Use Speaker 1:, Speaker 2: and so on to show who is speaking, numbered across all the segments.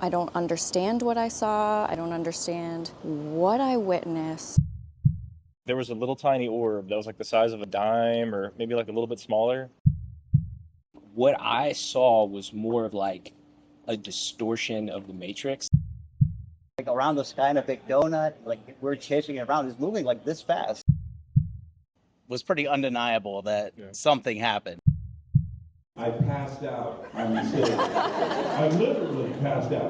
Speaker 1: I don't understand what I saw. I don't understand what I witnessed.
Speaker 2: There was a little tiny orb that was like the size of a dime or maybe like a little bit smaller.
Speaker 3: What I saw was more of like a distortion of the Matrix.
Speaker 4: Like around the sky in a big donut, like we're chasing it around. It's moving like this fast.
Speaker 5: It was pretty undeniable that something happened.
Speaker 6: I passed out. I'm serious. I literally passed out.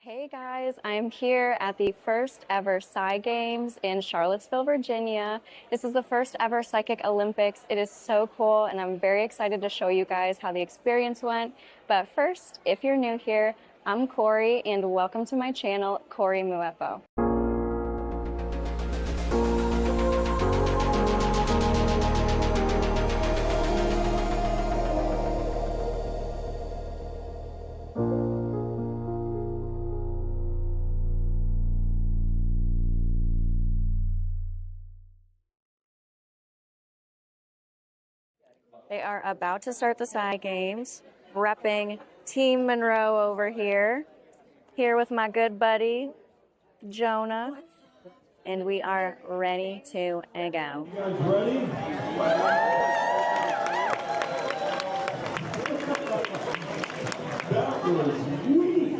Speaker 1: Hey guys, I'm here at the first ever Psi Games in Charlottesville, Virginia. This is the first ever Psychic Olympics. It is so cool and I'm very excited to show you guys how the experience went. But first, if you're new here, I'm Corey and welcome to my channel, Corey Muefo. They are about to start the Psi Games, repping Team Monroe over here. Here with my good buddy, Jonah. And we are ready to go.
Speaker 6: You guys ready? That was weak.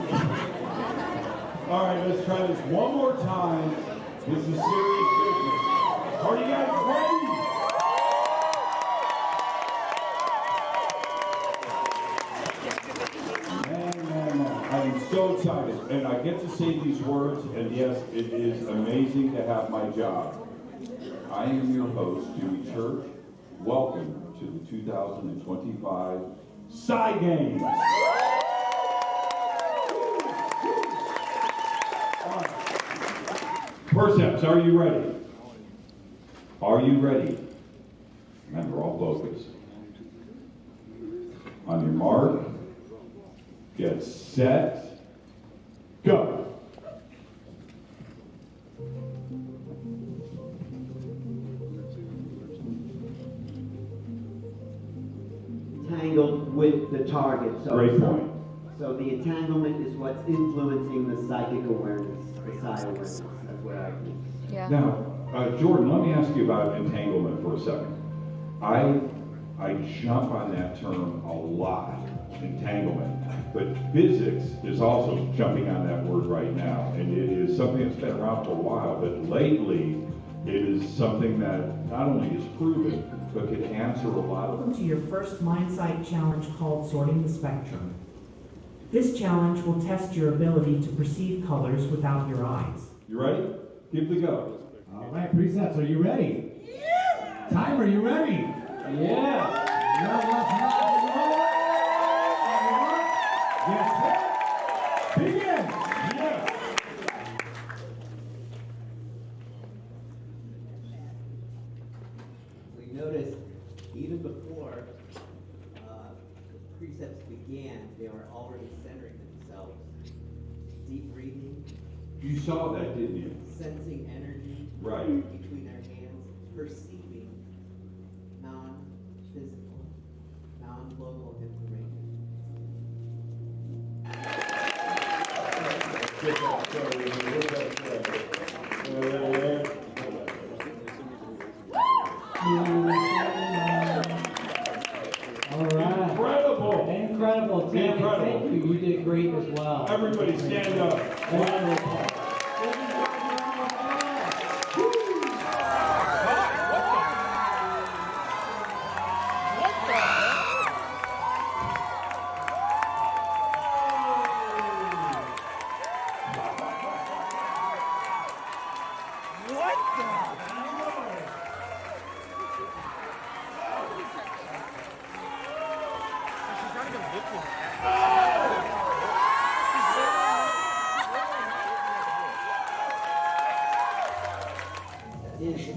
Speaker 6: All right, let's try this one more time. This is serious business. Are you guys ready? I'm so excited, and I get to say these words, and yes, it is amazing to have my job. I am your host, Dewey Church. Welcome to the 2025 Psi Games. Perceps, are you ready? Are you ready? Remember, all focus. On your mark, get set, go.
Speaker 7: Tangled with the target.
Speaker 6: Great point.
Speaker 7: So the entanglement is what's influencing the psychic awareness, the psi awareness. That's what I think.
Speaker 1: Yeah.
Speaker 6: Now, Jordan, let me ask you about entanglement for a second. I jump on that term a lot, entanglement. But physics is also jumping on that word right now, and it is something that's been around for a while, but lately it is something that not only is proven, but can answer a lot of...
Speaker 8: Welcome to your first MindSight challenge called Sorting the Spectrum. This challenge will test your ability to perceive colors without your eyes.
Speaker 6: You ready? Give it a go.
Speaker 9: All right, Precepts, are you ready? Yeah! Time, are you ready? Yeah! Yes, begin! Yes!
Speaker 7: We noticed even before the precepts began, they were already centering themselves. Deep breathing.
Speaker 6: You saw that, didn't you?
Speaker 7: Sensing energy between their hands, perceiving non-physical, non-local information.
Speaker 9: All right.
Speaker 6: Incredible!
Speaker 9: Incredible. Tammy, thank you. You did great as well.
Speaker 6: Everybody stand up.
Speaker 9: Wonderful.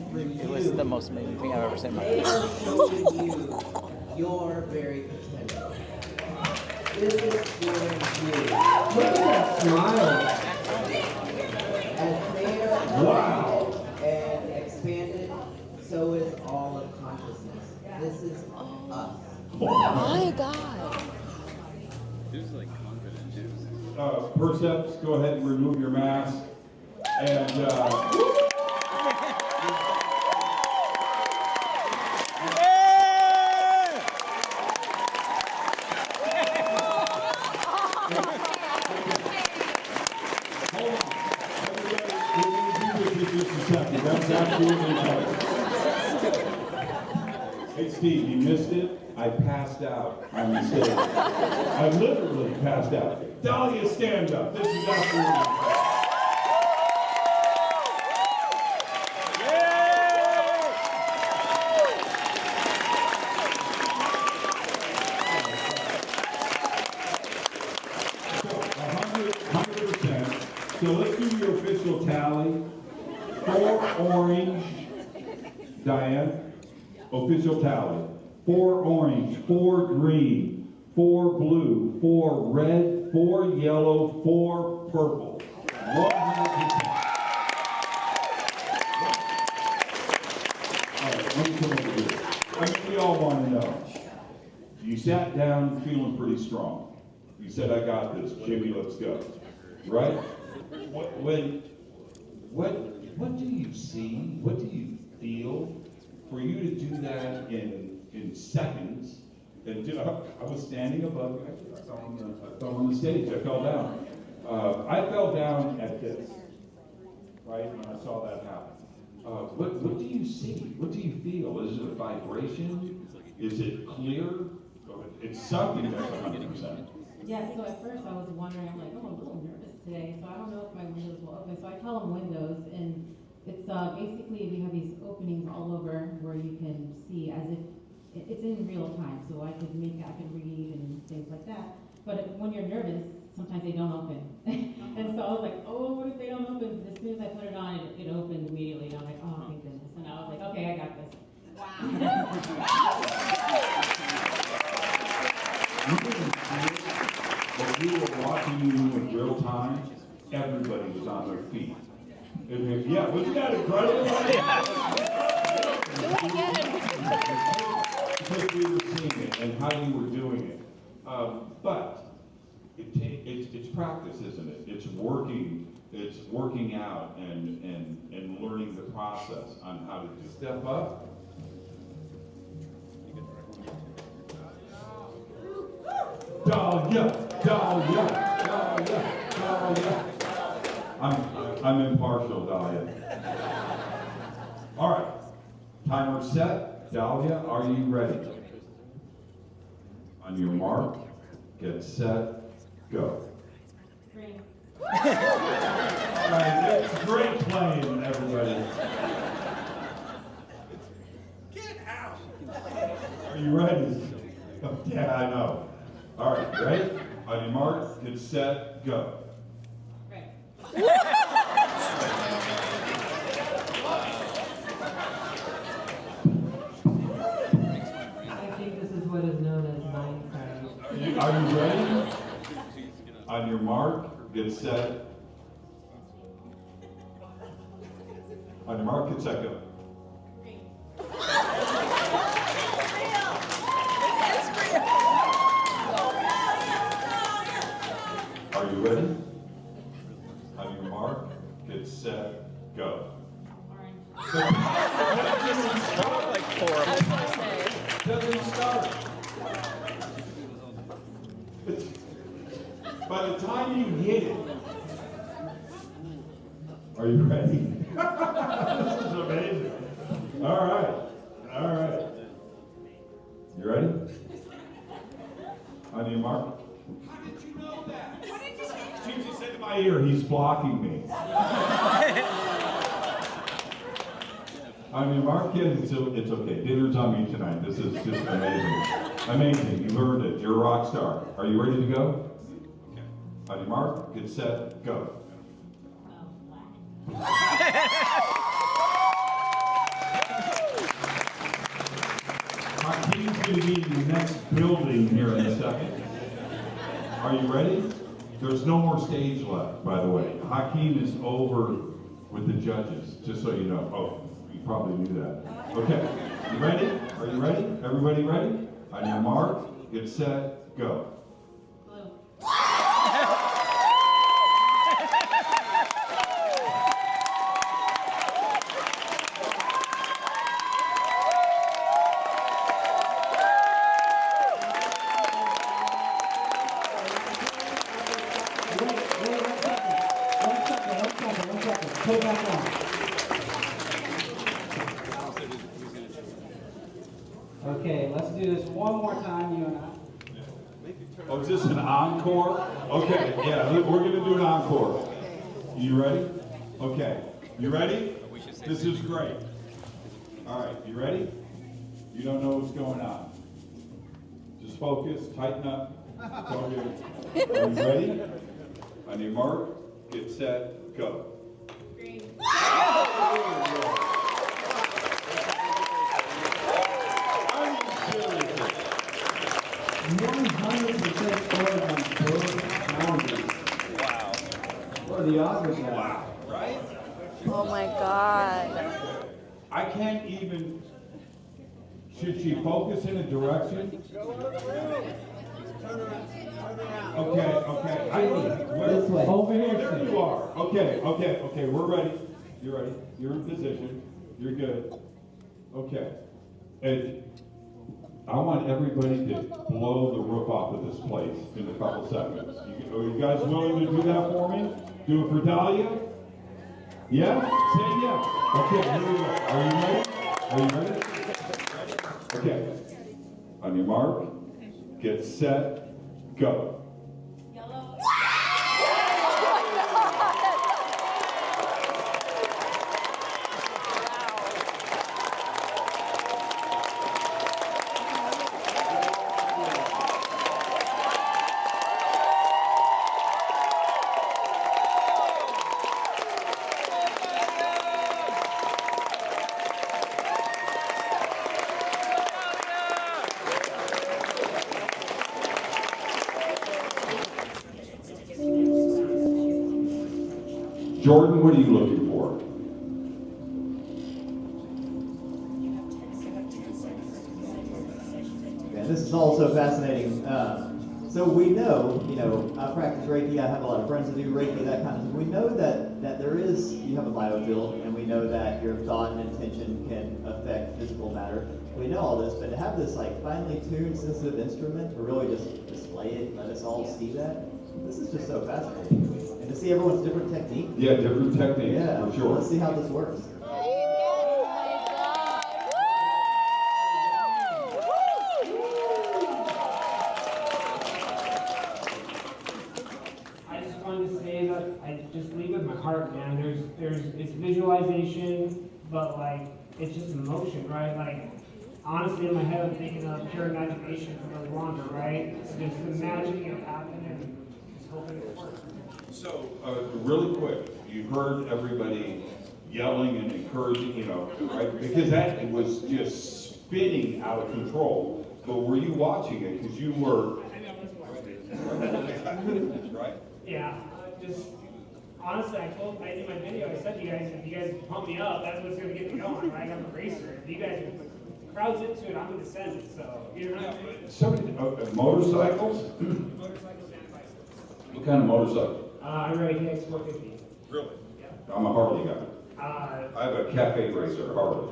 Speaker 5: It was the most amazing thing I've ever seen in my life.
Speaker 7: Showing you your very potential. This is for you.
Speaker 9: Look at that smile.
Speaker 7: As they are
Speaker 6: Wow.
Speaker 7: And expanded, so is all of consciousness. This is us.
Speaker 1: My God.
Speaker 6: Percepts, go ahead and remove your mask. And that's absolutely right. Hey Steve, you missed it? I passed out on the stage. I literally passed out. Dahlia, stand up. This is absolutely. 100%. So let's do your official tally. 4 orange, Diane, official tally. 4 orange, 4 green, 4 blue, 4 red, 4 yellow, 4 purple. 100%. All right, let me come over here. I mean, we all want to know. You sat down feeling pretty strong. You said, I got this, Jimmy, let's go. Right? What do you see? What do you feel? For you to do that in seconds, and I was standing above you. Actually, I fell on the stage. I fell down. I fell down at this, right, when I saw that happen. What do you see? What do you feel? Is it a vibration? Is it clear? It's something that's 100%.
Speaker 10: Yeah, so at first I was wondering, I'm like, oh, I'm a little nervous today, so I don't know if my windows will open. So I call them windows, and it's basically we have these openings all over where you can see as if it's in real time. So I could read and things like that. But when you're nervous, sometimes they don't open. And so I was like, oh, what if they don't open? As soon as I put it on, it opened immediately. And I'm like, oh, thank goodness. And I was like, okay, I got this. Wow.
Speaker 6: When we were watching you in real time, everybody was on their feet. Yeah, wasn't that incredible? Because we were seeing it and how you were doing it. But it's practice, isn't it? It's working out and learning the process on how to do. Step up. Dahlia. I'm impartial, Dahlia. All right, timer set. Dahlia, are you ready? On your mark, get set, go.
Speaker 10: Green.
Speaker 6: All right, it's great playing, everybody. Get out! Are you ready? Yeah, I know. All right, ready? On your mark, get set, go.
Speaker 10: Right.
Speaker 7: I think this is what is known as mind science.
Speaker 6: Are you ready? On your mark, get set. On your mark, get set, go. Are you ready? On your mark, get set, go.
Speaker 1: Doesn't start.
Speaker 6: By the time you hit it, are you ready? This is amazing. All right. You ready? On your mark. How did you know that? What did you say? She said in my ear, he's blocking me. On your mark, kids, it's okay. Dinner's on me tonight. This is just amazing. Amazing. You earned it. You're a rock star. Are you ready to go? Okay. On your mark, get set, go. Hakeem's going to be in the next building here in a second. Are you ready? There's no more stage left, by the way. Hakeem is over with the judges, just so you know. Oh, you probably knew that. Okay, you ready? Are you ready? Everybody ready? On your mark, get set, go.
Speaker 9: Pull back on. Okay, let's do this one more time, you and I.
Speaker 6: Oh, is this an encore? Okay, yeah, we're gonna do an encore. You ready? Okay, you ready? This is great. All right, you ready? You don't know what's going on. Just focus, tighten up. It's all good. Are you ready? On your mark, get set, go.
Speaker 10: Green.
Speaker 9: What are the odds of that?
Speaker 6: Wow, right?
Speaker 1: Oh my God.
Speaker 6: I can't even, should she focus in a direction? Okay.
Speaker 9: This way. Over here.
Speaker 6: There you are. Okay, we're ready. You're ready. You're in position. You're good. Okay. And I want everybody to blow the roof off of this place in a couple seconds. Are you guys willing to do that for me? Do it for Dahlia? Yeah? Say yeah. Okay, here we go. Are you ready? Okay. On your mark, get set, go. Jordan, what are you looking for?
Speaker 7: Yeah, this is all so fascinating. So we know, I practice Reiki, I have a lot of friends that do Reiki, that kind of stuff. We know that there is, you have a biofield, and we know that your thought and intention can affect physical matter. We know all this, but to have this like finely tuned, sensitive instrument to really just display it, let us all see that, this is just so fascinating. And to see everyone's different technique.
Speaker 6: Yeah, different techniques,
Speaker 7: Yeah,
Speaker 6: for sure.
Speaker 7: Let's see how this works.
Speaker 11: I just wanted to say that I just leave with my heart, man. It's visualization, but like it's just emotion, right? Like honestly, in my head, I'm thinking of pure imagination from the wander, right? It's just imagining it happen and just hoping it works.
Speaker 6: So, really quick, you heard everybody yelling and encouraging, right? Because that was just spinning out of control. But were you watching it? Because you were. Right?
Speaker 11: Yeah, just honestly, in my video, I said to you guys, if you guys pump me up, that's what's going to get me going, right? I'm a racer. If you guys are crowds into it, I'm going to send it. So, you're not.
Speaker 6: Somebody, motorcycles?
Speaker 11: Motorcycles and bicycles.
Speaker 6: What kind of motorcycle?
Speaker 11: I ride a KX 450.
Speaker 6: Really?
Speaker 11: Yeah.
Speaker 6: I'm a Harley guy. I have a cafe racer, Harley.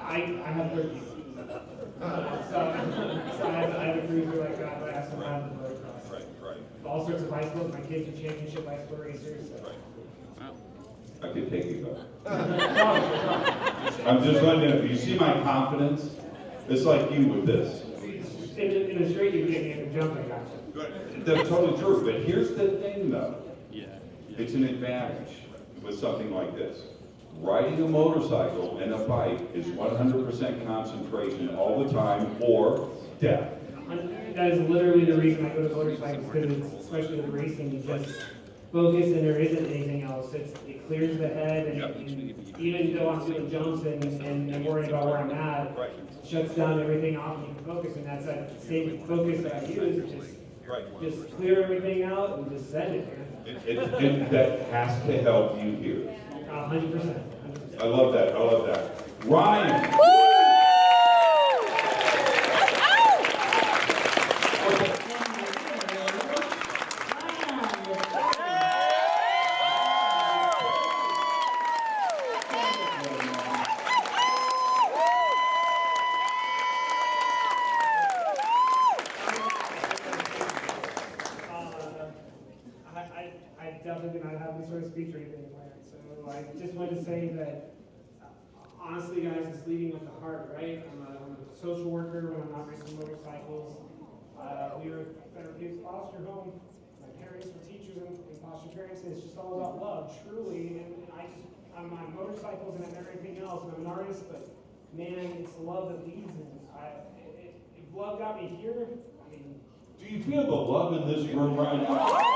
Speaker 11: I have 13. So I have a cruiser like that, but I also have the motocross.
Speaker 6: Right.
Speaker 11: All sorts of bicycles. My kids are championship bicycle racers. So.
Speaker 6: Right. Wow. I could take you back. I'm just letting you know, you see my confidence? It's like you with this.
Speaker 11: In the straight, you can get me in the jump, I got you.
Speaker 6: Good. That's totally true. But here's the thing, though. It's an advantage with something like this. Riding a motorcycle and a bike is 100% concentration all the time or death.
Speaker 11: That is literally the reason I go to motorcycles, because especially with racing, you just focus and there isn't anything else. It clears the head, and even though I'm doing jumps and worrying about where I'm at, shuts down everything off and you can focus, and that's that same focus that I use, just clear everything out and just send it.
Speaker 6: That has to help you here.
Speaker 11: 100%.
Speaker 6: I love that. I love that. Ryan.
Speaker 11: I definitely do not have any sort of speech or anything planned. So I just wanted to say that, honestly, guys, it's leading with the heart, right? I'm a social worker when I'm not racing motorcycles. We were Better Kids Foster Home. My parents were teachers and foster parents, and it's just all about love, truly. And I'm on motorcycles and I'm everything else, and I'm an artist, but man, it's love that leads me. If love got me here, I mean.
Speaker 6: Do you feel the love in this room right now?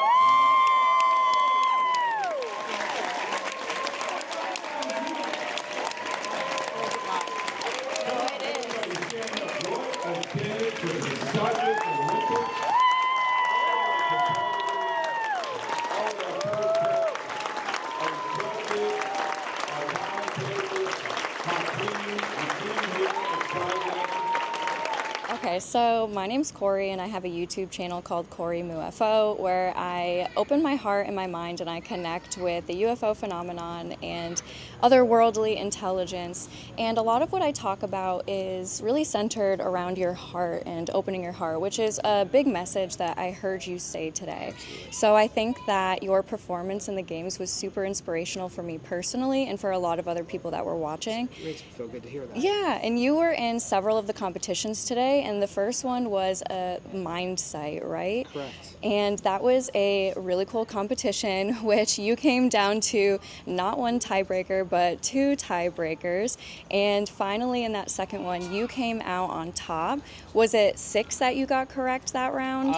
Speaker 1: Okay, so my name's Corey and I have a YouTube channel called Corey UFO where I open my heart and my mind and I connect with the UFO phenomenon and otherworldly intelligence. And a lot of what I talk about is really centered around your heart and opening your heart, which is a big message that I heard you say today. So I think that your performance in the games was super inspirational for me personally and for a lot of other people that were watching.
Speaker 11: It makes me feel good to hear that.
Speaker 1: Yeah, and you were in several of the competitions today, and the first one was a mind sight, right?
Speaker 11: Correct.
Speaker 1: And that was a really cool competition, which you came down to not one tiebreaker, but two tiebreakers. And finally, in that second one, you came out on top. Was it 6 that you got correct that round?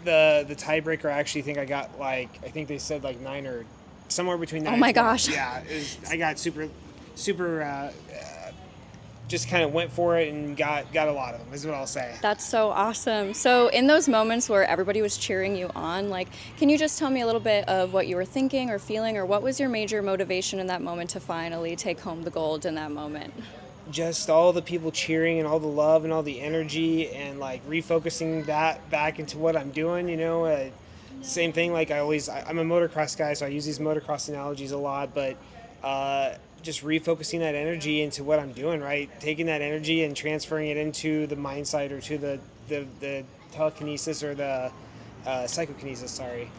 Speaker 11: The tiebreaker, I actually think I got I think they said 9 or somewhere between 9
Speaker 1: Oh my
Speaker 11: and 12.
Speaker 1: gosh.
Speaker 11: Yeah, I got super, just kind of went for it and got a lot of them, is what I'll say.
Speaker 1: That's so awesome. So in those moments where everybody was cheering you on, can you just tell me a little bit of what you were thinking or feeling, or what was your major motivation in that moment to finally take home the gold in that moment?
Speaker 11: Just all the people cheering and all the love and all the energy and refocusing that back into what I'm doing, same thing, I'm a motocross guy, so I use these motocross analogies a lot, but just refocusing that energy into what I'm doing, right? Taking that energy and transferring it into the mind sight or to the telekinesis or the psychokinesis, sorry.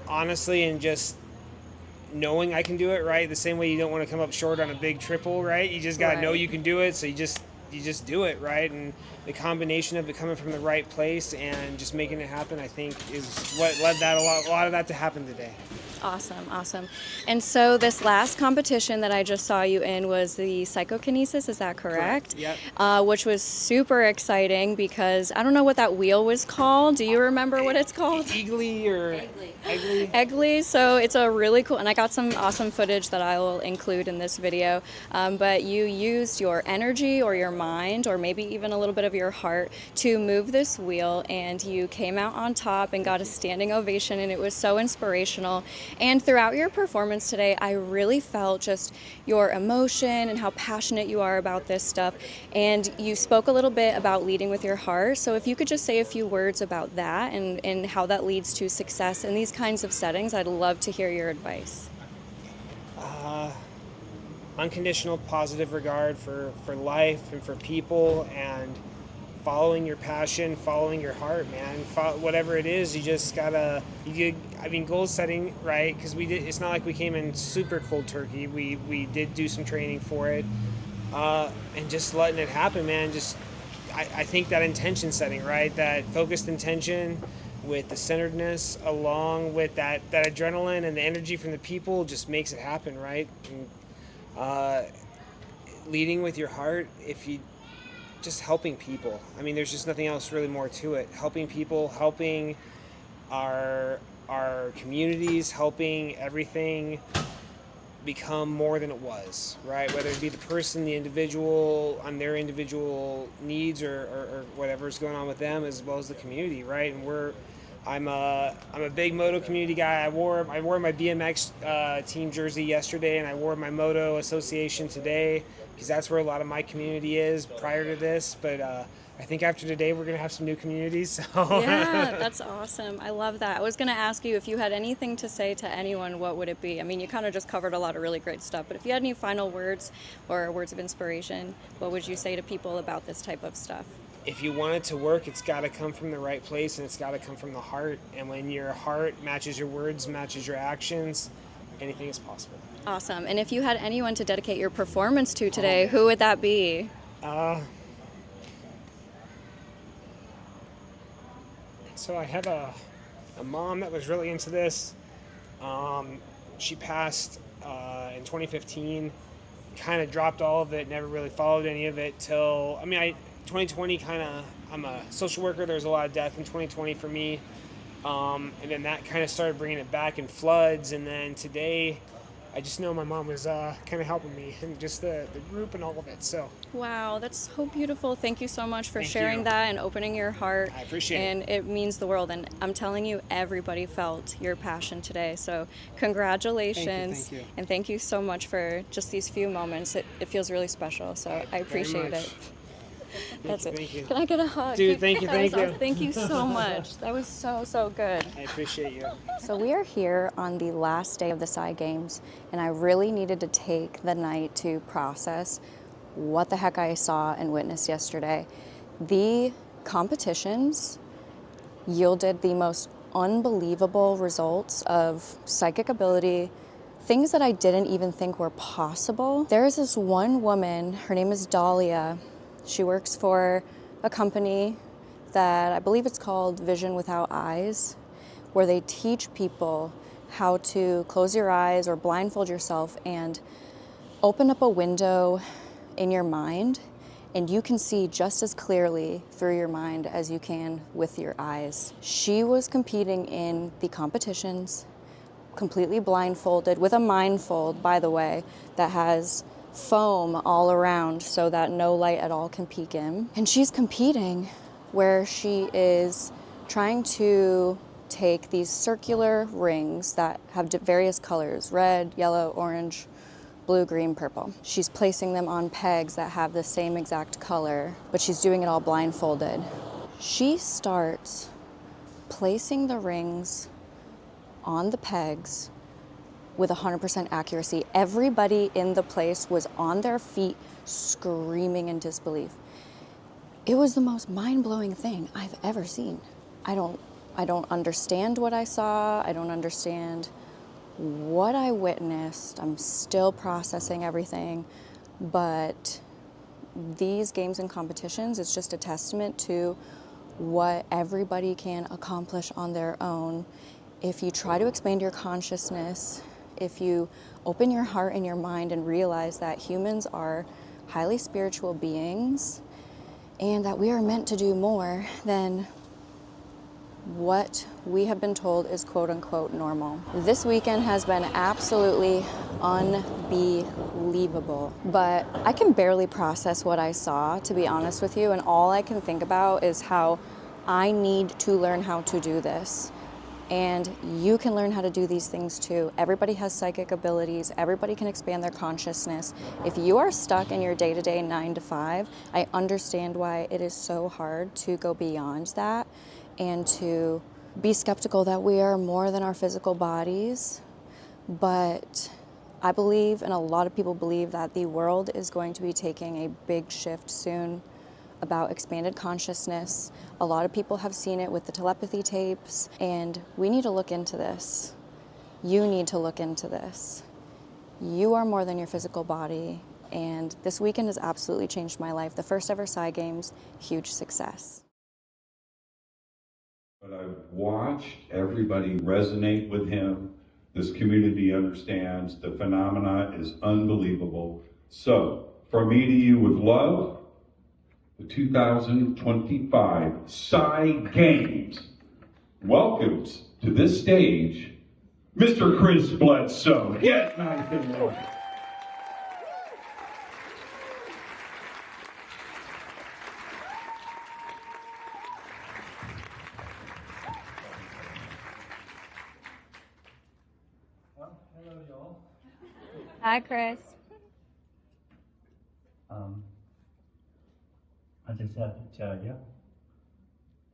Speaker 11: Honestly, and just knowing I can do it, right? The same way you don't want to come up short on a big triple, right? You just got to know you can do it, so you just do it, right? And the combination of it coming from the right place and just making it happen, I think, is what led a lot of that to happen today.
Speaker 1: Awesome. And so this last competition that I just saw you in was the psychokinesis, is that correct?
Speaker 11: Yep.
Speaker 1: Which was super exciting because I don't know what that wheel was called. Do you remember what it's called?
Speaker 11: Eagly or Eggly.
Speaker 1: Eggly. So it's a really cool, and I got some awesome footage that I will include in this video, but you used your energy or your mind or maybe even a little bit of your heart to move this wheel, and you came out on top and got a standing ovation, and it was so inspirational. And throughout your performance today, I really felt just your emotion and how passionate you are about this stuff. And you spoke a little bit about leading with your heart. So if you could just say a few words about that and how that leads to success in these kinds of settings, I'd love to hear your advice.
Speaker 11: Unconditional positive regard for life and for people, and following your passion, following your heart, man. Whatever it is, you just gotta. Goal setting, right? Because it's not like we came in super cold turkey. We did do some training for it, and just letting it happen, man. I think that intention setting, right? That focused intention with the centeredness, along with that adrenaline and the energy from the people, just makes it happen, right? And, leading with your heart, just helping people. There's just nothing else really more to it. Helping people, helping our communities, helping everything become more than it was, right? Whether it be the person, the individual, on their individual needs or whatever's going on with them, as well as the community, right? And I'm a big moto community guy. I wore my BMX team jersey yesterday, and I wore my moto association today because that's where a lot of my community is prior to this. But I think after today we're gonna have some new communities. So.
Speaker 1: Yeah, that's awesome. I love that. I was gonna ask you if you had anything to say to anyone, what would it be? I mean, you kind of just covered a lot of really great stuff, but if you had any final words or words of inspiration, what would you say to people about this type of stuff?
Speaker 11: If you want it to work, it's got to come from the right place, and it's got to come from the heart. And when your heart matches your words, matches your actions, anything is possible.
Speaker 1: Awesome. And if you had anyone to dedicate your performance to today, who would that be?
Speaker 11: So I have a mom that was really into this. She passed in 2015, kind of dropped all of it, never really followed any of it till, 2020 I'm a social worker. There was a lot of death in 2020 for me. And then that kind of started bringing it back in floods. And then today, I just know my mom was kind of helping me, and just the group and all of it. So.
Speaker 1: Wow, that's so beautiful. Thank you so much for sharing
Speaker 11: you.
Speaker 1: that and opening your heart.
Speaker 11: I appreciate it.
Speaker 1: And it means the world. And I'm telling you, everybody felt your passion today. So congratulations.
Speaker 11: Thank you.
Speaker 1: And thank you so much for just these few moments. It feels really special. So I appreciate it. That's it.
Speaker 11: Thank you.
Speaker 1: Can I get a hug?
Speaker 11: Dude, thank you.
Speaker 1: Thank you so much. That was so good.
Speaker 11: I appreciate you.
Speaker 1: So we are here on the last day of the Psi Games, and I really needed to take the night to process what the heck I saw and witnessed yesterday. The competitions yielded the most unbelievable results of psychic ability, things that I didn't even think were possible. There is this one woman, her name is Dahlia. She works for a company that I believe it's called Vision Without Eyes, where they teach people how to close your eyes or blindfold yourself and open up a window in your mind, and you can see just as clearly through your mind as you can with your eyes. She was competing in the competitions, completely blindfolded, with a mindfold, by the way, that has foam all around so that no light at all can peek in. And she's competing where she is trying to take these circular rings that have various colors, red, yellow, orange, blue, green, purple. She's placing them on pegs that have the same exact color, but she's doing it all blindfolded. She starts placing the rings on the pegs with 100% accuracy. Everybody in the place was on their feet screaming in disbelief. It was the most mind-blowing thing I've ever seen. I don't understand what I saw. I don't understand what I witnessed. I'm still processing everything, but these games and competitions, it's just a testament to what everybody can accomplish on their own. If you try to expand your consciousness, if you open your heart and your mind and realize that humans are highly spiritual beings and that we are meant to do more than what we have been told is quote unquote normal. This weekend has been absolutely unbelievable, but I can barely process what I saw, to be honest with you, and all I can think about is how I need to learn how to do this. And you can learn how to do these things too. Everybody has psychic abilities. Everybody can expand their consciousness. If you are stuck in your day-to-day 9 to 5, I understand why it is so hard to go beyond that and to be skeptical that we are more than our physical bodies. But I believe, and a lot of people believe, that the world is going to be taking a big shift soon about expanded consciousness. A lot of people have seen it with the telepathy tapes, and we need to look into this. You need to look into this. You are more than your physical body, and this weekend has absolutely changed my life. The first ever Psi Games, huge success.
Speaker 6: But I've watched everybody resonate with him. This community understands the phenomena is unbelievable. So, from me to you with love, the 2025 Psi Games welcomes to this stage Mr. Chris Bledsoe. Get nice and low.
Speaker 1: Hi, Chris.
Speaker 12: I just have to tell you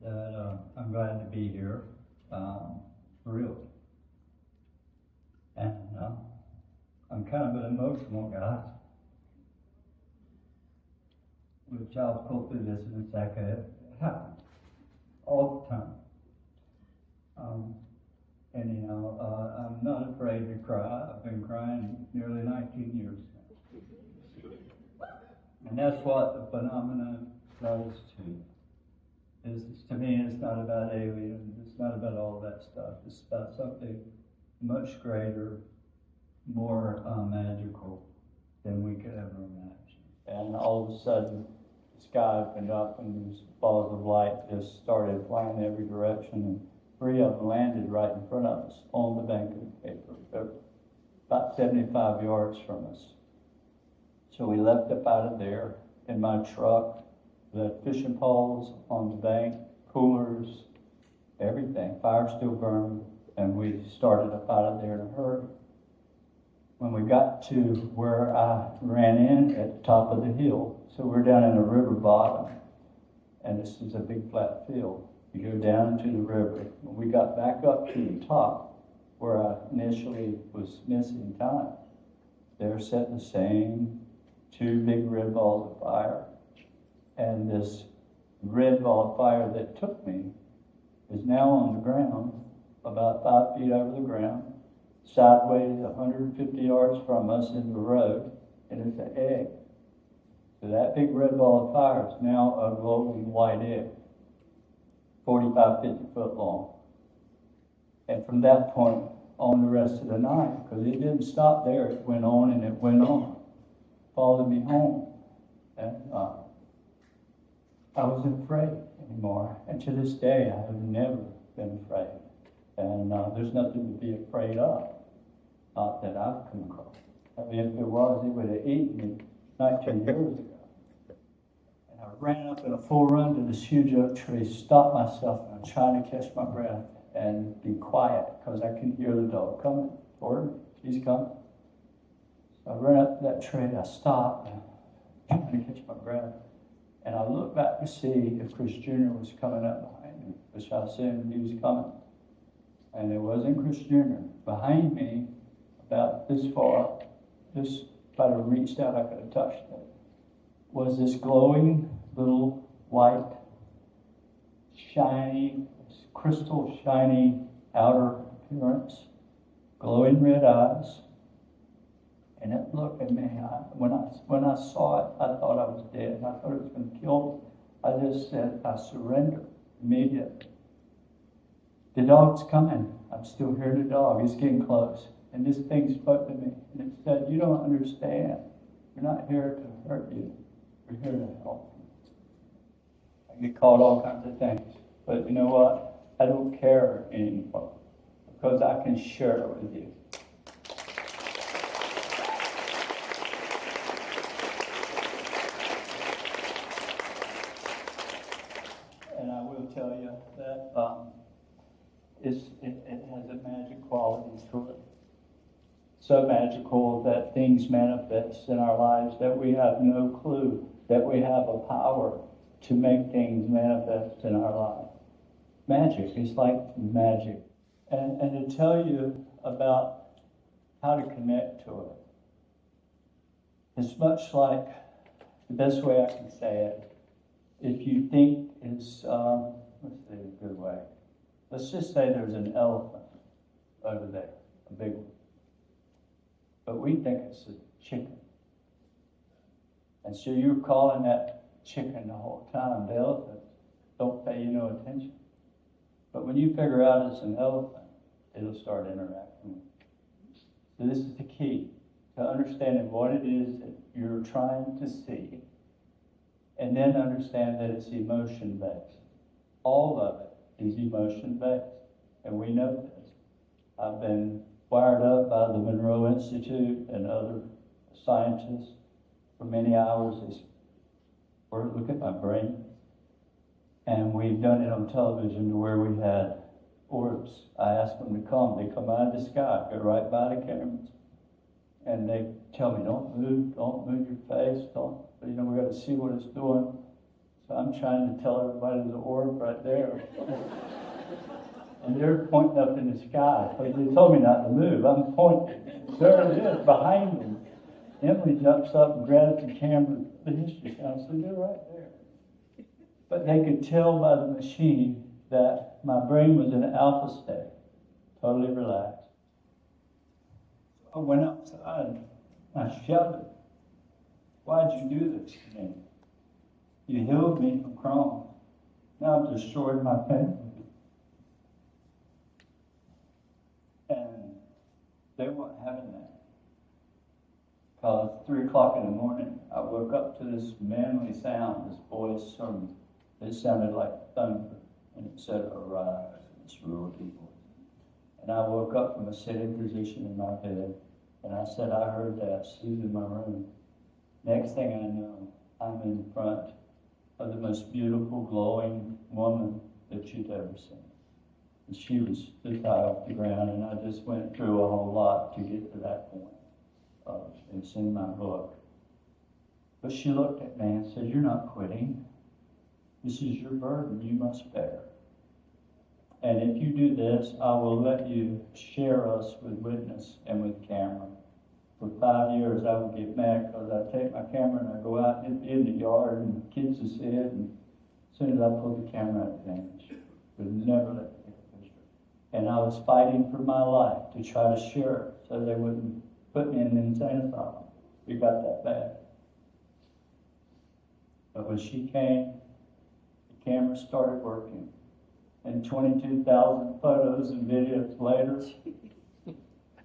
Speaker 12: that I'm glad to be here, for real. And I'm kind of an emotional guy, which I'll go through this in a second. It happens all the time. Anyhow, I'm not afraid to cry. I've been crying nearly 19 years now. And that's what the phenomenon does too. To me, it's not about aliens, it's not about all that stuff. It's about something much greater, more magical than we could ever imagine. And all of a sudden, the sky opened up and these balls of light just started flying in every direction, and 3 of them landed right in front of us on the bank of the paper. They're about 75 yards from us. So we left up out of there in my truck. The fishing poles on the bank, coolers, everything. Fire still burned, and we started up out of there in a hurry. When we got to where I ran in at the top of the hill, so we're down in a river bottom, and this is a big flat field. You go down into the river. When we got back up to the top, where I initially was missing time, there sat the same 2 big red balls of fire. And this red ball of fire that took me is now on the ground, about 5 feet over the ground, sideways 150 yards from us in the road, and it's an egg. So that big red ball of fire is now a glowing white egg, 45, 50 foot long. And from that point on the rest of the night, because it didn't stop there, it went on and it went on, followed me home. And I wasn't afraid anymore. And to this day, I have never been afraid. And there's nothing to be afraid of, not that I've come across. I mean, if there was, it would have eaten me 19 years ago. And I ran up in a full run to this huge oak tree, stopped myself, and I'm trying to catch my breath and be quiet, because I can hear the dog coming toward me. He's coming. So I ran up to that tree, I stopped, trying to catch my breath. And I looked back to see if Chris Jr. was coming up behind me, which I assumed he was coming. And it wasn't Chris Jr. Behind me, about this far, just if I'd have reached out, I could have touched it, was this glowing little white, shiny, crystal shiny outer appearance, glowing red eyes. And it looked at me. When I saw it, I thought I was dead. I thought it was going to kill me. I just said, I surrender immediately. The dog's coming. I'm still hearing the dog. He's getting close. And this thing spoke to me. And it said, you don't understand. We're not here to hurt you. We're here to help you. I get called all kinds of things. But you know what? I don't care anymore, because I can share it with you. And I will tell you that it has a magic quality to it. So magical that things manifest in our lives that we have no clue that we have a power to make things manifest in our life. Magic, it's like magic. And to tell you about how to connect to it, it's much like, the best way I can say it, if you think it's, let's see a good way. Let's just say there's an elephant over there, a big one. But we think it's a chicken. And so you're calling that chicken the whole time. The elephant don't pay you no attention. But when you figure out it's an elephant, it'll start interacting with you. So this is the key to understanding what it is that you're trying to see, and then understand that it's emotion-based. All of it is emotion-based, and we know this. I've been wired up by the Monroe Institute and other scientists for many hours. They look at my brain. And we've done it on television to where we had orbs. I asked them to come. They come out of the sky, go right by the cameras, And they tell me, don't move your face, we got to see what it's doing. So I'm trying to tell everybody there's an orb right there. And they're pointing up in the sky. But they told me not to move. I'm pointing. There it is, behind them. Emily jumps up and grabs the camera, the history channel. I said, they're right there. But they could tell by the machine that my brain was in alpha state, totally relaxed. I went outside. I shouted, why'd you do this to me? You healed me from Crohn's. Now I've destroyed my family. And they weren't having that. Because 3 o'clock in the morning, I woke up to this manly sound, this voice from, it sounded like thunder. And it said, arise, it's real evil. And I woke up from a sitting position in my bed. And I said, I heard that, Sue's in my room. Next thing I know, I'm in front of the most beautiful, glowing woman that you'd ever seen. And she was this high off the ground, and I just went through a whole lot to get to that point. It's in my book. But she looked at me and said, you're not quitting. This is your burden you must bear. And if you do this, I will let you share us with witness and with camera. For 5 years, I would get mad because I take my camera and I go out in the yard and the kids will see it. And as soon as I pull the camera out, it vanished. Would never let me take a picture. And I was fighting for my life to try to share it so they wouldn't put me in an insane asylum. It got that bad. But when she came, the camera started working. And 22,000 photos and videos later,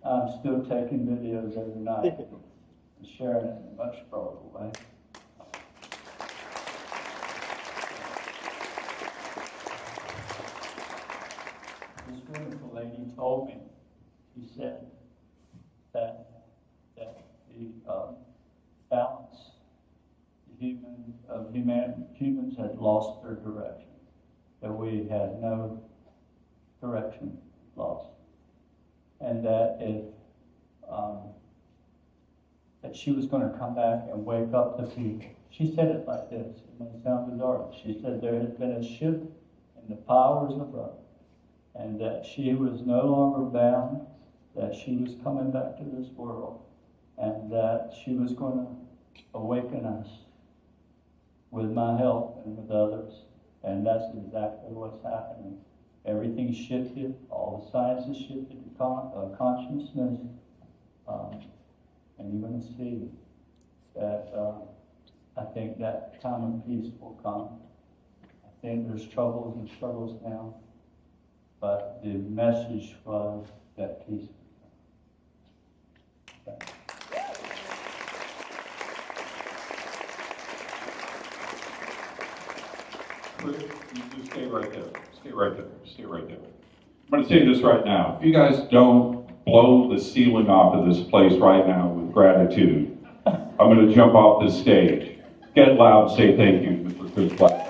Speaker 12: I'm still taking videos every night and sharing it in a much broader way. This wonderful lady told me, she said that the balance humans had lost their direction. That we had no direction lost, and that if that she was going to come back and wake up the people. She said it like this. It may sound bizarre. She said there had been a shift in the powers of love, and that she was no longer bound. That she was coming back to this world, and that she was going to awaken us with my help and with others. And that's exactly what's happening. Everything shifted, all the sciences shifted to consciousness. And you're going to see that I think that time of peace will come. I think there's troubles and struggles now, but the message was that peace will come.
Speaker 6: You stay right there. Stay right there. Stay right there. I'm going to say this right now. If you guys don't blow the ceiling off of this place right now with gratitude, I'm going to jump off this stage. Get loud and say thank you, Mr. Chris Bledsoe.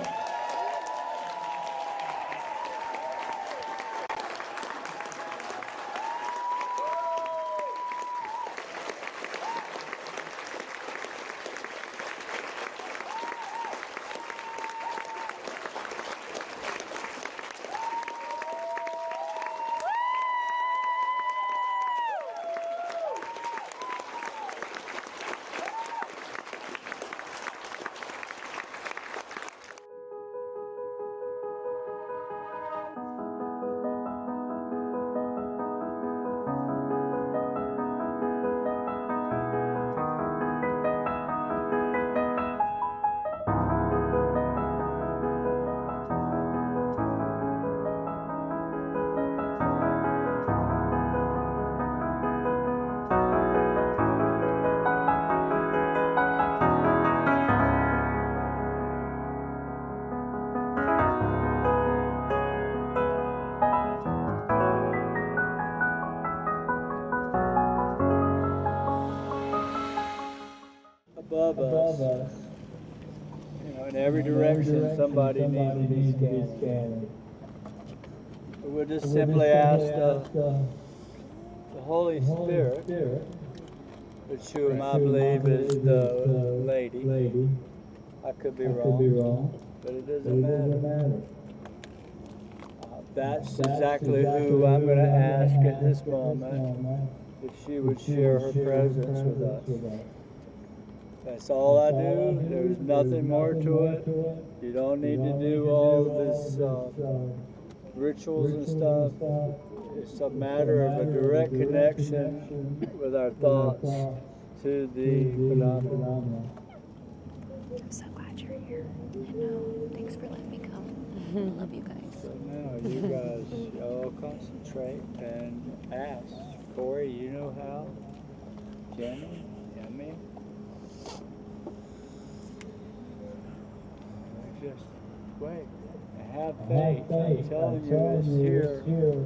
Speaker 13: Above us. You know, in every direction somebody needs to be scanning. We'll just simply ask the Holy Spirit which whom I believe is the lady. I could be wrong, but it doesn't matter. That's exactly who I'm going to ask at this moment, if she would share her presence with us. That's all I do. There's nothing more to it. You don't need to do all this rituals and stuff. It's a matter of a direct connection with our thoughts to the phenomenon.
Speaker 1: I'm so glad you're here. And thanks for letting me come. Love you guys.
Speaker 13: So now you guys all concentrate and ask. Corey, you know how? Jenny, Emmy. Just wait. Have faith. I'm telling you, it's here.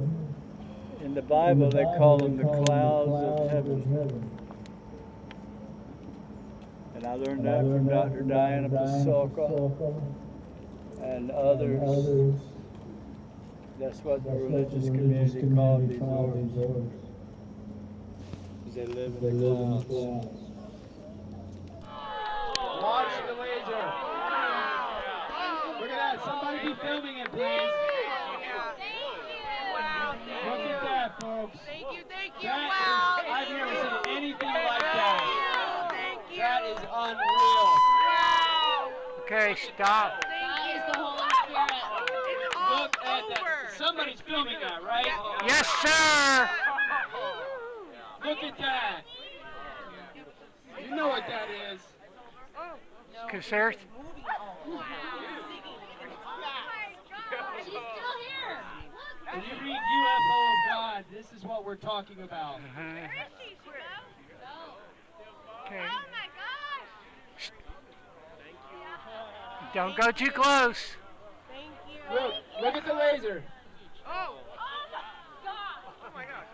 Speaker 13: In the Bible, they call them the clouds of heaven. And I learned that from Dr. Diana Pasolka and others. That's what the religious community called these orbs. Because they live in the clouds.
Speaker 9: Watch the laser. Look at that. Somebody be filming it, please. Look at that, folks. Thank you. I've never seen anything like that. That is unreal. Okay, stop.
Speaker 10: That is the Holy Spirit.
Speaker 9: Look at that. Somebody's filming that, right? Yes, sir. Look at that. You know what that is. Because there's... When you read UFO of God, this is what we're talking about. Okay. Oh my gosh! Don't go too close. Thank you. Look at the laser. Oh my gosh.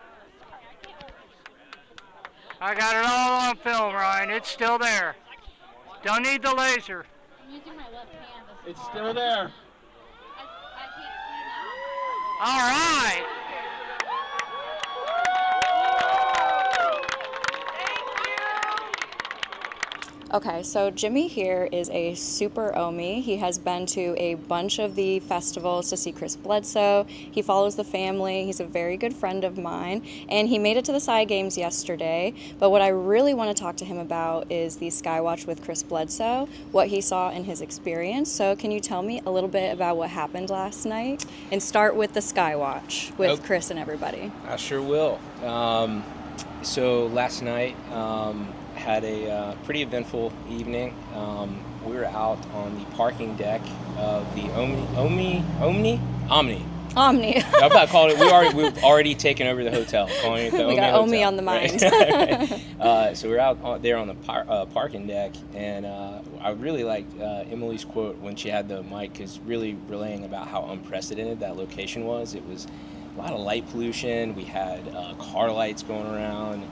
Speaker 9: I got it all on film, Ryan. It's still there. Don't need the laser.
Speaker 10: I'm using my left hand.
Speaker 9: It's still there.
Speaker 10: I can't see now.
Speaker 9: All right.
Speaker 1: Okay, so Jimmy here is a super Omi. He has been to a bunch of the festivals to see Chris Bledsoe. He follows the family. He's a very good friend of mine, and he made it to the Psy Games yesterday. But what I really want to talk to him about is the Skywatch with Chris Bledsoe, what he saw in his experience. So can you tell me a little bit about what happened last night? And start with the Skywatch with Chris and everybody.
Speaker 3: I sure will. So last night, had a pretty eventful evening. We were out on the parking deck of the Omni. I'm about to call it. We've already taken over the hotel, calling it the Omni Hotel.
Speaker 1: We got Omi on the mind.
Speaker 3: Right. So we're out there on the parking deck, and I really liked Emily's quote when she had the mic, because really relaying about how unprecedented that location was. It was a lot of light pollution. We had car lights going around.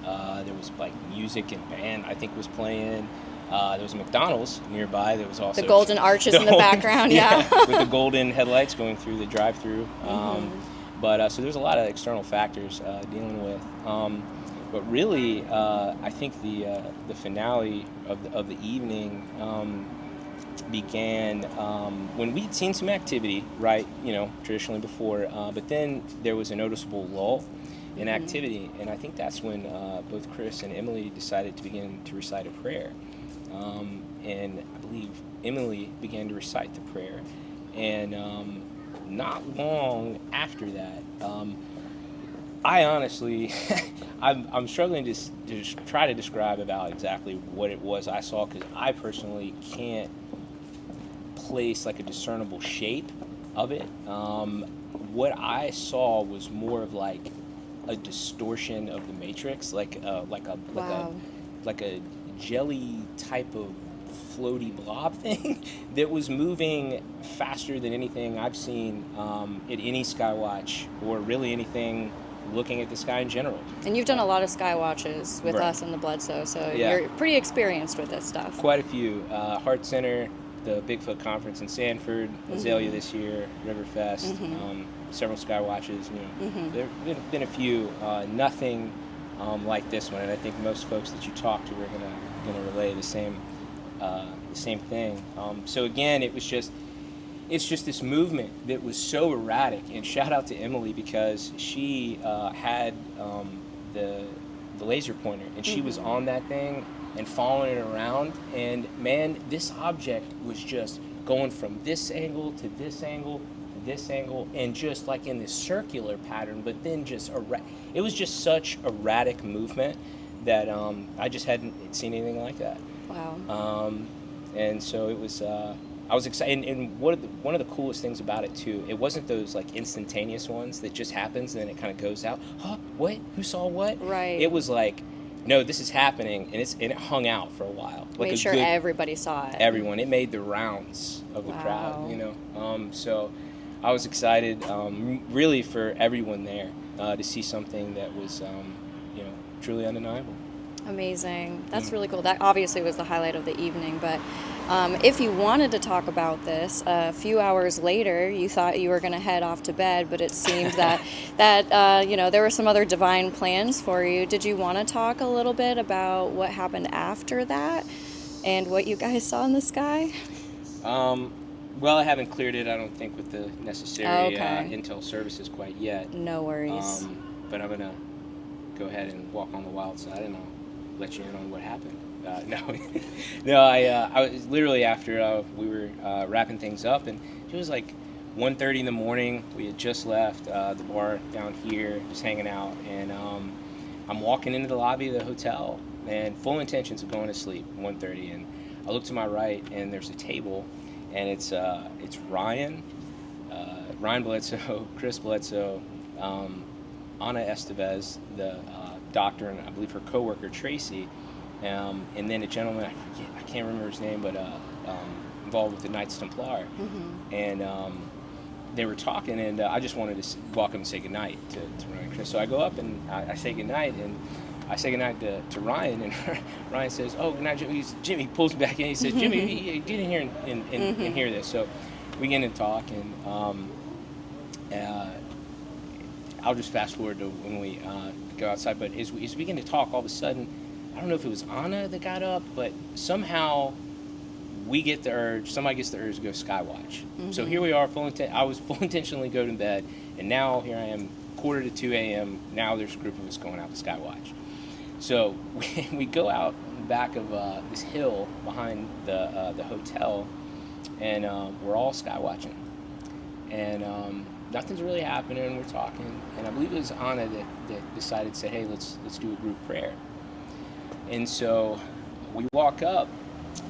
Speaker 3: There was like music and band, I think, was playing. There was a McDonald's nearby. There was also
Speaker 1: the golden arches in the background, yeah.
Speaker 3: With the golden headlights going through the drive-through. But so there's a lot of external factors dealing with. But really, I think the finale of the evening began when we'd seen some activity, right? You know, traditionally before. But then there was a noticeable lull in activity, and I think that's when both Chris and Emily decided to begin to recite a prayer. And I believe Emily began to recite the prayer, and not long after that, I honestly, I'm struggling to try to describe about exactly what it was I saw, because I personally can't place like a discernible shape of it. What I saw was more of like a distortion of the matrix, like a jelly type of floaty blob thing that was moving faster than anything I've seen at any Skywatch, or really anything looking at the sky in general.
Speaker 1: And you've done a lot of Skywatches with us and the Bledsoe, so you're pretty experienced with this stuff.
Speaker 3: Quite a few. Heart Center, the Bigfoot Conference in Sanford, Azalea this year, Riverfest, several Skywatches. You know, there have been a few. Nothing like this one, and I think most folks that you talk to are gonna relay the same thing. So again, it's just this movement that was so erratic, and shout out to Emily because she had the laser pointer, and she was on that thing and following it around, and man, this object was just going from this angle to this angle to this angle, and just like in this circular pattern, but then just it was just such erratic movement that I just hadn't seen anything like that.
Speaker 1: Wow.
Speaker 3: And so it was I was excited, and one of the coolest things about it too, it wasn't those like instantaneous ones that just happens and then it kind of goes out. Huh? What? Who saw what?
Speaker 1: Right.
Speaker 3: It was like, no, this is happening, and it hung out for a while. Like
Speaker 1: Made sure everybody saw it.
Speaker 3: Everyone. It made the rounds of the crowd, you know. So I was excited, really, for everyone there to see something that was, you know, truly undeniable.
Speaker 1: Amazing. That's really cool. That obviously was the highlight of the evening, but if you wanted to talk about this, a few hours later, you thought you were going to head off to bed, but it seemed that you know, there were some other divine plans for you. Did you want to talk a little bit about what happened after that and what you guys saw in the sky?
Speaker 3: Well, I haven't cleared it, I don't think, with the necessary intel services quite yet.
Speaker 1: No worries.
Speaker 3: But I'm going to go ahead and walk on the wild side, and I'll let you in on what happened. No, I was literally after we were wrapping things up, and it was like 1:30 in the morning. We had just left the bar down here, just hanging out, and I'm walking into the lobby of the hotel, and full intentions of going to sleep. 1:30, and I look to my right, and there's a table, and it's Ryan Bledsoe, Chris Bledsoe, Ana Estevez, the doctor, and I believe her coworker Tracy. And then a gentleman, I can't remember his name, but involved with the Knights Templar. And they were talking, and I just wanted to walk up and say goodnight to Ryan and Chris. So I go up and I say goodnight, and I say goodnight to Ryan, and Ryan says, "Oh, goodnight, Jimmy." Jimmy pulls me back in. He says, "Jimmy, get in here and hear this." So we begin to talk, and I'll just fast forward to when we go outside. But as we begin to talk, all of a sudden, I don't know if it was Anna that got up, but somehow we get the urge, somebody gets the urge to go skywatch. So here we are, I was full intentionally going to bed, and now here I am, 1:45 a.m. Now there's a group of us going out to skywatch. So we go out the back of this hill behind the hotel, and we're all skywatching. And nothing's really happening, we're talking, and I believe it was Anna that decided to say, hey, let's do a group prayer. And so we walk up,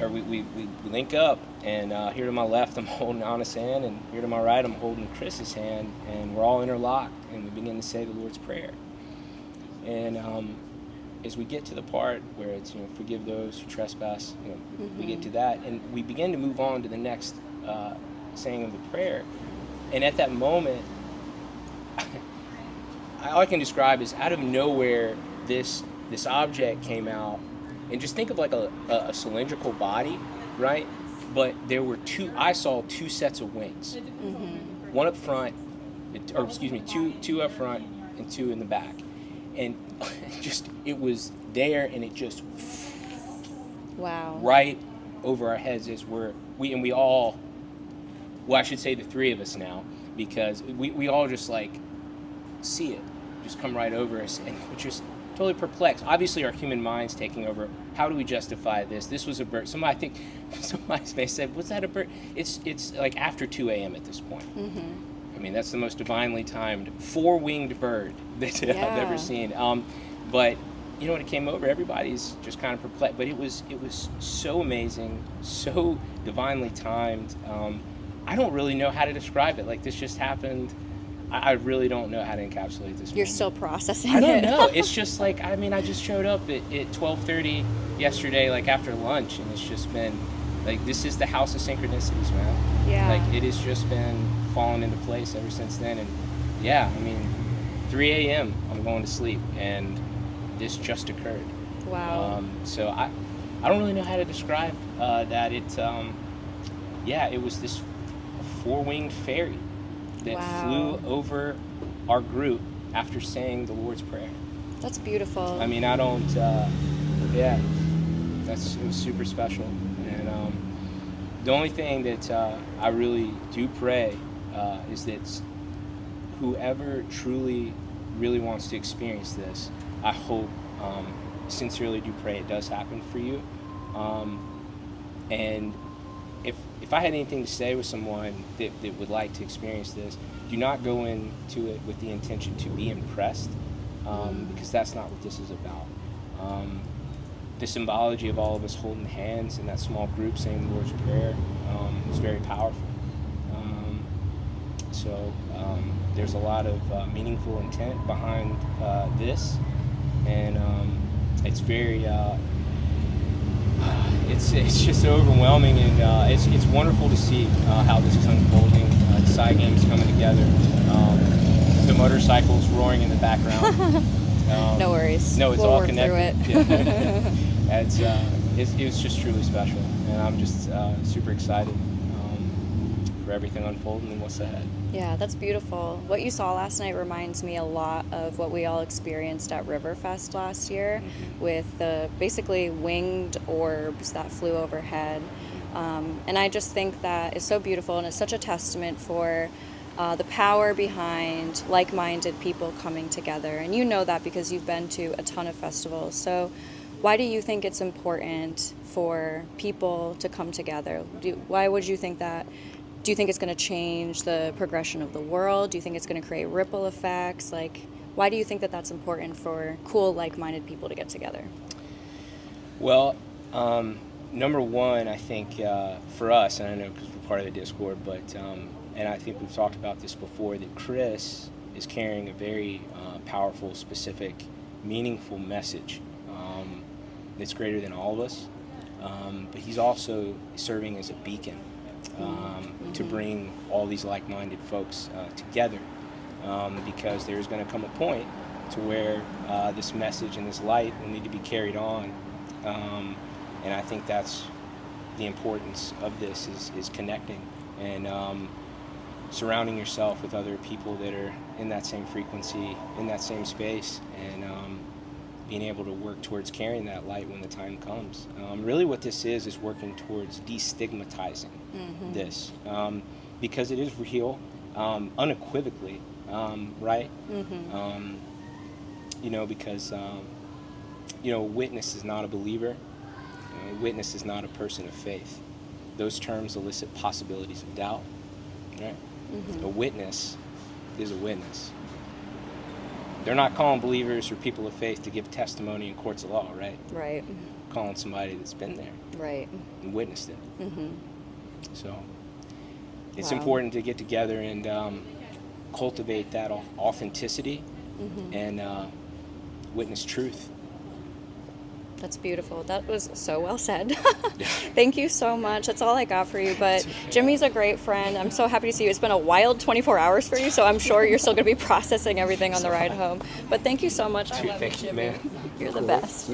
Speaker 3: or we link up, and here to my left I'm holding Anna's hand, and here to my right I'm holding Chris's hand, and we're all interlocked, and we begin to say the Lord's Prayer. And as we get to the part where it's, you know, forgive those who trespass, you know, we get to that, and we begin to move on to the next saying of the prayer. And at that moment, all I can describe is out of nowhere, this object came out, and just think of like a cylindrical body, right? But there were I saw two sets of wings. One up front, or excuse me, two up front and two in the back. And it was there, and it just right over our heads as we all, well, I should say the three of us now, because we all just like see it just come right over us, and we're just totally perplexed. Obviously our human mind's taking over. How do we justify this? This was a bird. I think somebody may say, was that a bird? It's like after 2 a.m. at this point. I mean, that's the most divinely timed 4-winged bird that I've ever seen. But you know, when it came over, everybody's just kind of perplexed. But it was so amazing, so divinely timed. I don't really know how to describe it. Like, this just happened. I really don't know how to encapsulate this.
Speaker 1: You're still processing it.
Speaker 3: I don't know. It's just like, I mean, I just showed up at 12:30 yesterday, like after lunch, and it's just been like, this is the house of synchronicities, man.
Speaker 1: Yeah.
Speaker 3: Like, it has just been falling into place ever since then. And yeah, I mean, 3 a.m. I'm going to sleep, and this just occurred.
Speaker 1: Wow.
Speaker 3: So I don't really know how to describe that. It was this 4-winged fairy that flew over our group after saying the Lord's Prayer.
Speaker 1: That's beautiful.
Speaker 3: I mean, I don't, yeah, it was super special. And the only thing that I really do pray is that whoever truly, really wants to experience this, I hope, sincerely do pray it does happen for you. And if I had anything to say with someone that would like to experience this, do not go into it with the intention to be impressed, because that's not what this is about. The symbology of all of us holding hands in that small group saying the Lord's Prayer is very powerful. So there's a lot of meaningful intent behind this, and it's very it's just overwhelming, and it's wonderful to see how this is unfolding. The Psi Games coming together, the motorcycles roaring in the background.
Speaker 1: No worries.
Speaker 3: No, it's
Speaker 1: we'll
Speaker 3: all
Speaker 1: work
Speaker 3: connected.
Speaker 1: Through it.
Speaker 3: Yeah. It was just truly special, and I'm just super excited for everything unfolding and what's ahead.
Speaker 1: Yeah, that's beautiful. What you saw last night reminds me a lot of what we all experienced at Riverfest last year, with the basically winged orbs that flew overhead. And I just think that it's so beautiful, and it's such a testament for the power behind like-minded people coming together. And you know that because you've been to a ton of festivals. So why do you think it's important for people to come together? Why would you think that? Do you think it's going to change the progression of the world? Do you think it's going to create ripple effects? Like, why do you think that that's important for cool, like-minded people to get together?
Speaker 3: Well, number one, I think for us, and I know because we're part of the Discord, but and I think we've talked about this before, that Chris is carrying a very powerful, specific, meaningful message that's greater than all of us. But he's also serving as a beacon to bring all these like-minded folks together, because there's going to come a point to where this message and this light will need to be carried on, and I think that's the importance of this, is connecting and surrounding yourself with other people that are in that same frequency, in that same space, and being able to work towards carrying that light when the time comes. Really what this is working towards destigmatizing this, because it is real, unequivocally, right? You know, because, you know, a witness is not a believer. A witness is not a person of faith. Those terms elicit possibilities of doubt, right? A witness is a witness. They're not calling believers or people of faith to give testimony in courts of law, right?
Speaker 1: Right.
Speaker 3: Calling somebody that's been there.
Speaker 1: Right.
Speaker 3: And witnessed it. So it's
Speaker 1: Wow.
Speaker 3: important to get together and cultivate that authenticity and witness truth.
Speaker 1: That's beautiful. That was so well said. Thank you so much. That's all I got for you. But Jimmy's a great friend. I'm so happy to see you. It's been a wild 24 hours for you, so I'm sure you're still going to be processing everything on the ride home. But thank you so much. I love you,
Speaker 3: Thank you,
Speaker 1: Jimmy.
Speaker 3: man.
Speaker 1: You're the best.